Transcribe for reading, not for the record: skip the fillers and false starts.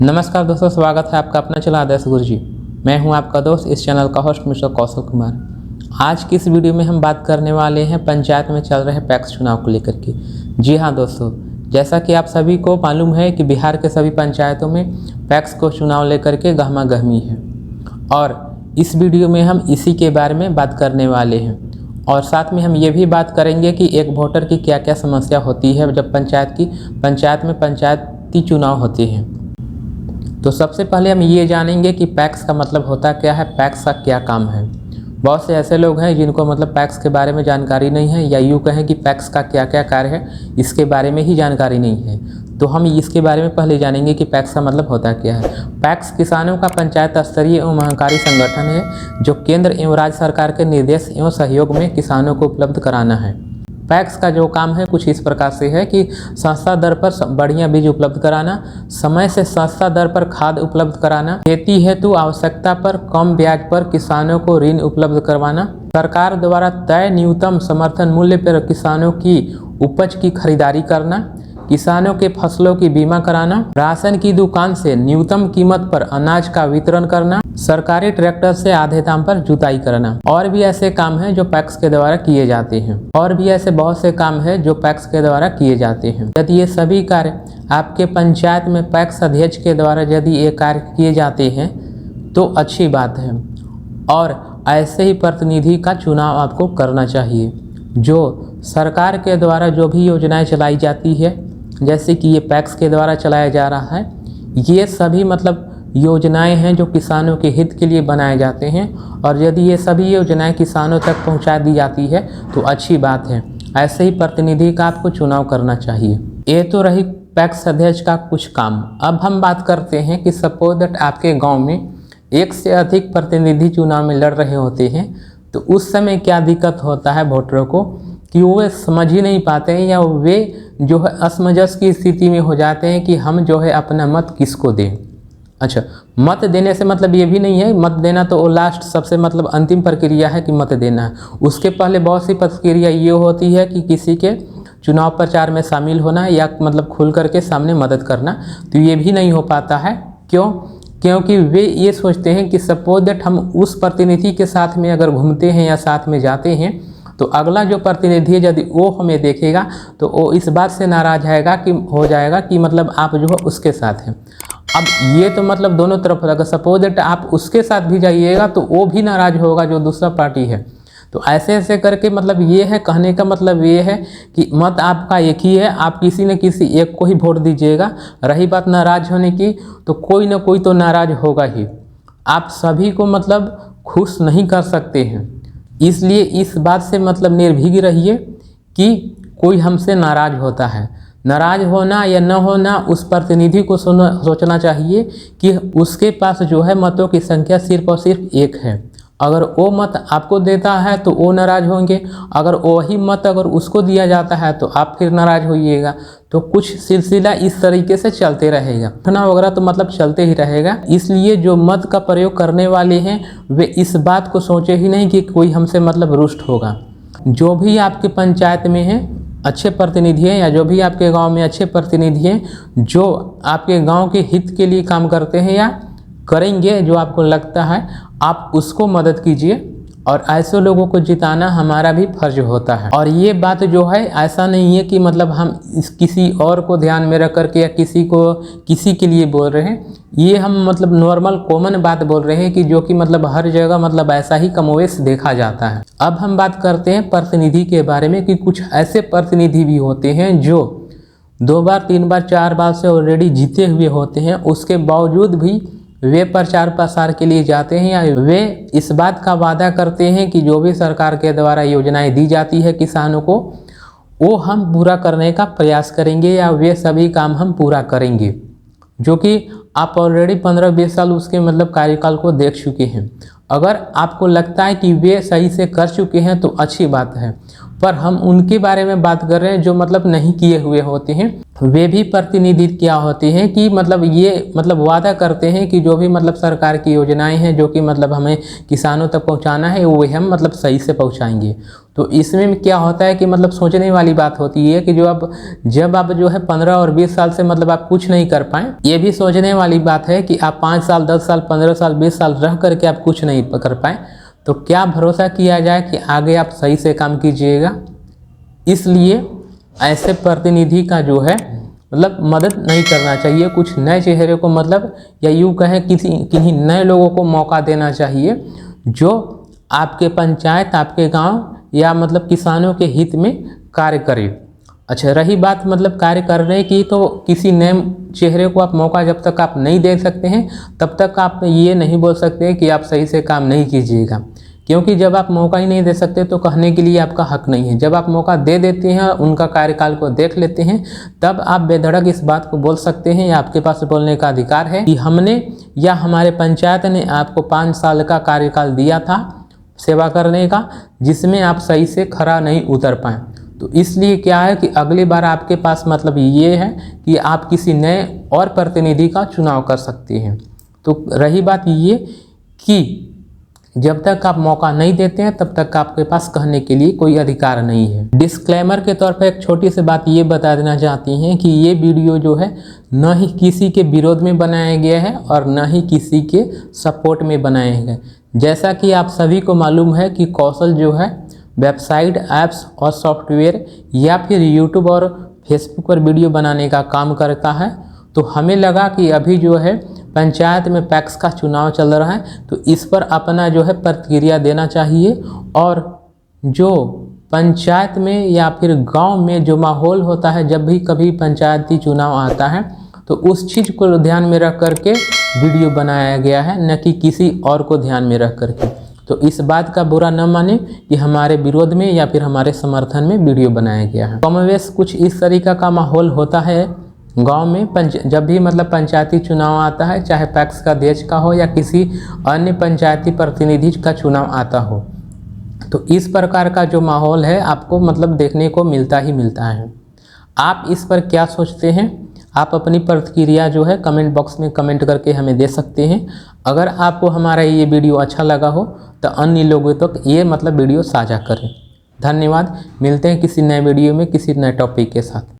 नमस्कार दोस्तों, स्वागत है आपका अपना चैनल आदर्श गुरुजी। मैं हूं आपका दोस्त, इस चैनल का होस्ट मिस्टर कौशल कुमार। आज की इस वीडियो में हम बात करने वाले हैं पंचायत में चल रहे पैक्स चुनाव को लेकर के। जी हां दोस्तों, जैसा कि आप सभी को मालूम है कि बिहार के सभी पंचायतों में पैक्स को चुनाव लेकर के गहमा गहमी है और इस वीडियो में हम इसी के बारे में बात करने वाले हैं और साथ में हम ये भी बात करेंगे कि एक वोटर की क्या क्या समस्या होती है जब पंचायत में पंचायती चुनाव होते हैं। तो सबसे पहले हम ये जानेंगे कि पैक्स का मतलब होता क्या है, पैक्स का क्या काम है। बहुत से ऐसे लोग हैं जिनको मतलब पैक्स के बारे में जानकारी नहीं है, या यूँ कहें कि पैक्स का क्या क्या कार्य है इसके बारे में ही जानकारी नहीं है। तो हम इसके बारे में पहले जानेंगे कि पैक्स का मतलब होता क्या है। पैक्स किसानों का पंचायत स्तरीय एवं महंकारी संगठन है जो केंद्र एवं राज्य सरकार के निर्देश एवं सहयोग में किसानों को उपलब्ध कराना है। पैक्स का जो काम है कुछ इस प्रकार से है कि सस्ता दर पर बढ़िया बीज उपलब्ध कराना, समय से सस्ता दर पर खाद उपलब्ध कराना, खेती हेतु आवश्यकता पर कम ब्याज पर किसानों को ऋण उपलब्ध करवाना, सरकार द्वारा तय न्यूनतम समर्थन मूल्य पर किसानों की उपज की खरीदारी करना, किसानों के फसलों की बीमा कराना, राशन की दुकान से न्यूनतम कीमत पर अनाज का वितरण करना, सरकारी ट्रैक्टर से आधे दाम पर जुताई करना। और भी ऐसे काम हैं जो पैक्स के द्वारा किए जाते हैं। और भी ऐसे बहुत से काम हैं जो पैक्स के द्वारा किए जाते हैं। यदि ये सभी कार्य आपके पंचायत में पैक्स अध्यक्ष के द्वारा यदि ये कार्य किए जाते हैं तो अच्छी बात है और ऐसे ही प्रतिनिधि का चुनाव आपको करना चाहिए। जो सरकार के द्वारा जो भी योजनाएं चलाई जाती है, जैसे कि ये पैक्स के द्वारा चलाया जा रहा है, ये सभी मतलब योजनाएं हैं जो किसानों के हित के लिए बनाए जाते हैं और यदि ये सभी योजनाएं किसानों तक पहुंचा दी जाती है तो अच्छी बात है। ऐसे ही प्रतिनिधि का आपको चुनाव करना चाहिए। ये तो रही पैक्स अध्यक्ष का कुछ काम। अब हम बात करते हैं कि सपोज दैट आपके गाँव में एक से अधिक प्रतिनिधि चुनाव में लड़ रहे होते हैं, तो उस समय क्या दिक्कत होता है वोटरों को कि वो समझ ही नहीं पाते हैं या वे जो है असमंजस की स्थिति में हो जाते हैं कि हम जो है अपना मत किसको दें। अच्छा, मत देने से मतलब ये भी नहीं है, मत देना तो वो लास्ट सबसे मतलब अंतिम प्रक्रिया है कि मत देना है। उसके पहले बहुत सी प्रक्रिया ये होती है कि किसी के चुनाव प्रचार में शामिल होना या मतलब खुल करके सामने मदद करना, तो ये भी नहीं हो पाता है। क्यों? क्योंकि वे ये सोचते हैं कि सपोज दैट हम उस प्रतिनिधि के साथ में अगर घूमते हैं या साथ में जाते हैं तो अगला जो प्रतिनिधि है यदि वो हमें देखेगा तो वो इस बात से नाराज हो जाएगा कि मतलब आप जो है उसके साथ हैं। अब ये तो मतलब दोनों तरफ अगर सपोज दैट आप उसके साथ भी जाइएगा तो वो भी नाराज होगा जो दूसरा पार्टी है। तो ऐसे ऐसे करके मतलब ये है, कहने का मतलब ये है कि मत आपका एक ही है, आप किसी न किसी एक को ही वोट दीजिएगा। रही बात नाराज होने की, तो कोई ना कोई तो नाराज होगा ही। आप सभी को मतलब खुश नहीं कर सकते हैं, इसलिए इस बात से मतलब निर्भीक रहिए कि कोई हमसे नाराज होता है। नाराज होना या न होना उस प्रतिनिधि को सोचना चाहिए कि उसके पास जो है मतों की संख्या सिर्फ और सिर्फ एक है। अगर वो मत आपको देता है तो वो नाराज होंगे, अगर वही मत अगर उसको दिया जाता है तो आप फिर नाराज होइएगा। तो कुछ सिलसिला इस तरीके से चलते रहेगा, घटना वगैरह तो मतलब चलते ही रहेगा। इसलिए जो मत का प्रयोग करने वाले हैं वे इस बात को सोचे ही नहीं कि कोई हमसे मतलब रुष्ट होगा। जो भी आपके पंचायत में है अच्छे प्रतिनिधि हैं या जो भी आपके गांव में अच्छे प्रतिनिधि हैं जो आपके गांव के हित के लिए काम करते हैं या करेंगे, जो आपको लगता है आप उसको मदद कीजिए और ऐसे लोगों को जिताना हमारा भी फर्ज होता है। और ये बात जो है ऐसा नहीं है कि मतलब हम किसी और को ध्यान में रख करके या किसी के लिए बोल रहे हैं। ये हम मतलब नॉर्मल कॉमन बात बोल रहे हैं कि जो कि मतलब हर जगह मतलब ऐसा ही कमोवेश देखा जाता है। अब हम बात करते हैं प्रतिनिधि के बारे में कि कुछ ऐसे प्रतिनिधि भी होते हैं जो 2 बार 3 बार 4 बार से ऑलरेडी जीते हुए होते हैं, उसके बावजूद भी वे प्रचार प्रसार के लिए जाते हैं या वे इस बात का वादा करते हैं कि जो भी सरकार के द्वारा योजनाएं दी जाती है किसानों को वो हम पूरा करने का प्रयास करेंगे या वे सभी काम हम पूरा करेंगे, जो कि आप ऑलरेडी 15-20 साल उसके मतलब कार्यकाल को देख चुके हैं। अगर आपको लगता है कि वे सही से कर चुके हैं तो अच्छी बात है, पर हम उनके बारे में बात कर रहे हैं जो मतलब नहीं किए हुए होते हैं। वे भी प्रतिनिधि क्या होते हैं कि मतलब ये मतलब वादा करते हैं कि जो भी मतलब सरकार की योजनाएं हैं जो कि मतलब हमें किसानों तक पहुंचाना है वो हम मतलब सही से पहुंचाएंगे। तो इसमें क्या होता है कि मतलब सोचने वाली बात होती है कि जब आप जो है 15 और 20 साल से मतलब आप कुछ नहीं कर पाए, ये भी सोचने वाली बात है कि आप 5 साल 10 साल 15 साल 20 साल रह करके आप कुछ नहीं कर पाए, तो क्या भरोसा किया जाए कि आगे आप सही से काम कीजिएगा। इसलिए ऐसे प्रतिनिधि का जो है मतलब मदद नहीं करना चाहिए। कुछ नए चेहरे को मतलब या यूँ कहें किन्हीं नए लोगों को मौका देना चाहिए जो आपके पंचायत आपके गांव या मतलब किसानों के हित में कार्य करे। अच्छा, रही बात मतलब कार्य करने की, तो किसी नए चेहरे को आप मौका जब तक आप नहीं दे सकते हैं तब तक आप ये नहीं बोल सकते कि आप सही से काम नहीं कीजिएगा, क्योंकि जब आप मौका ही नहीं दे सकते तो कहने के लिए आपका हक नहीं है। जब आप मौका दे देते हैं, उनका कार्यकाल को देख लेते हैं, तब आप बेधड़क इस बात को बोल सकते हैं या आपके पास बोलने का अधिकार है कि हमने या हमारे पंचायत ने आपको 5 साल का कार्यकाल दिया था सेवा करने का, जिसमें आप सही से खरा नहीं उतर पाए। तो इसलिए क्या है कि अगली बार आपके पास मतलब ये है कि आप किसी नए और प्रतिनिधि का चुनाव कर सकते हैं। तो रही बात ये कि जब तक आप मौका नहीं देते हैं तब तक आपके पास कहने के लिए कोई अधिकार नहीं है। डिस्क्लेमर के तौर पर एक छोटी सी बात ये बता देना चाहती हैं कि ये वीडियो जो है न ही किसी के विरोध में बनाया गया है और न ही किसी के सपोर्ट में बनाया गया। जैसा कि आप सभी को मालूम है कि कौशल जो है वेबसाइट, ऐप्स और सॉफ्टवेयर या फिर यूट्यूब और फेसबुक पर वीडियो बनाने का काम करता है। तो हमें लगा कि अभी जो है पंचायत में पैक्स का चुनाव चल रहा है, तो इस पर अपना जो है प्रतिक्रिया देना चाहिए और जो पंचायत में या फिर गांव में जो माहौल होता है जब भी कभी पंचायती चुनाव आता है, तो उस चीज़ को ध्यान में रख करके वीडियो बनाया गया है, न कि किसी और को ध्यान में रख करके। तो इस बात का बुरा न माने कि हमारे विरोध में या फिर हमारे समर्थन में वीडियो बनाया गया है। कमोवेश कुछ इस तरीका का माहौल होता है गांव में जब भी मतलब पंचायती चुनाव आता है, चाहे पैक्स का देश का हो या किसी अन्य पंचायती प्रतिनिधि का चुनाव आता हो। तो इस प्रकार का जो माहौल है आपको मतलब देखने को मिलता ही मिलता है। आप इस पर क्या सोचते हैं? आप अपनी प्रतिक्रिया जो है कमेंट बॉक्स में कमेंट करके हमें दे सकते हैं। अगर आपको हमारा ये वीडियो अच्छा लगा हो तो अन्य लोगों तक ये मतलब वीडियो साझा करें। धन्यवाद। मिलते हैं किसी नए वीडियो में किसी नए टॉपिक के साथ।